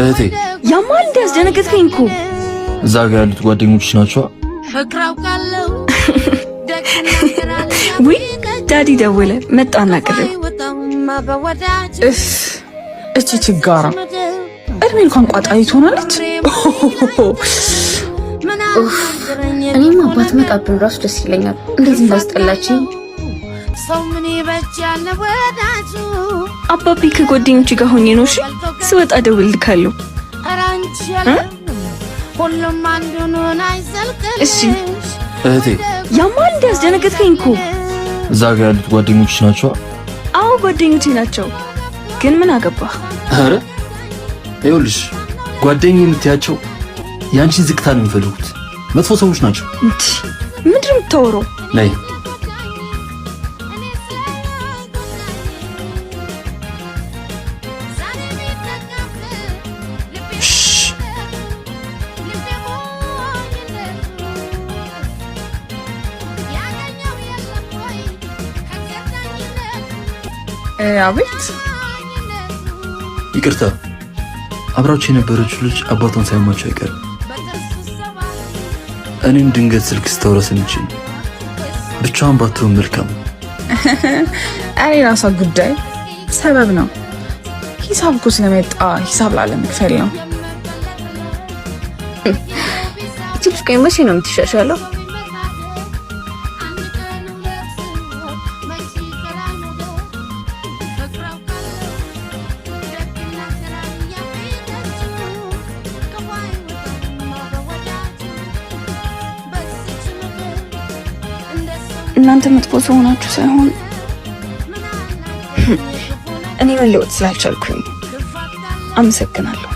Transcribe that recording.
እህቴ ያማል እንዲያስደነግጥከኝ እኮ እዛ ጋር ያሉት ጓደኞች ናቸው። ውይ ዳዲ ደወለ መጣና ቅርብ እቺ ችጋራ እድሜ እንኳን ቋጣሪ ትሆናለች። እኔም አባት መጣብን ራሱ ደስ ይለኛል። እንደዚህ እንዳስጠላችኝ አባቢ ከጓደኞች ጋር ሆኜ ነው። እሺ ስወጣ እደውልልካለሁ። እሺ እህቴ ያማል እንዲያስደነግጥከኝ እኮ እዛ ጋር ያሉት ጓደኞች ናቸው። አዎ ጓደኞቼ ናቸው። ግን ምን አገባህ? አረ ይኸውልሽ ጓደኛዬ የምትያቸው ያንቺን ዝቅታ ነው የሚፈልጉት። መጥፎ ሰዎች ናቸው። ምንድን ነው የምታወራው? ነይ አቤት። ይቅርታ አብራችሁ የነበረችው ልጅ አባቷን ሳይማቸው አይቀርም። እኔም ድንገት ስልክ ስታወራ ሰምቼ ብቻዋን ባትሆን መልካም። አይ ራሷ ጉዳይ ሰበብ ነው። ሂሳብ እኮ ስለመጣ ሂሳብ ላለመክፈል ነው። እቺ ልጅ ቆይ መቼ ነው የምትሻሻለው? እናንተ መጥፎ ሰው ሆናችሁ ሳይሆን እኔ መለወጥ ስላልቻልኩኝ አመሰግናለሁ።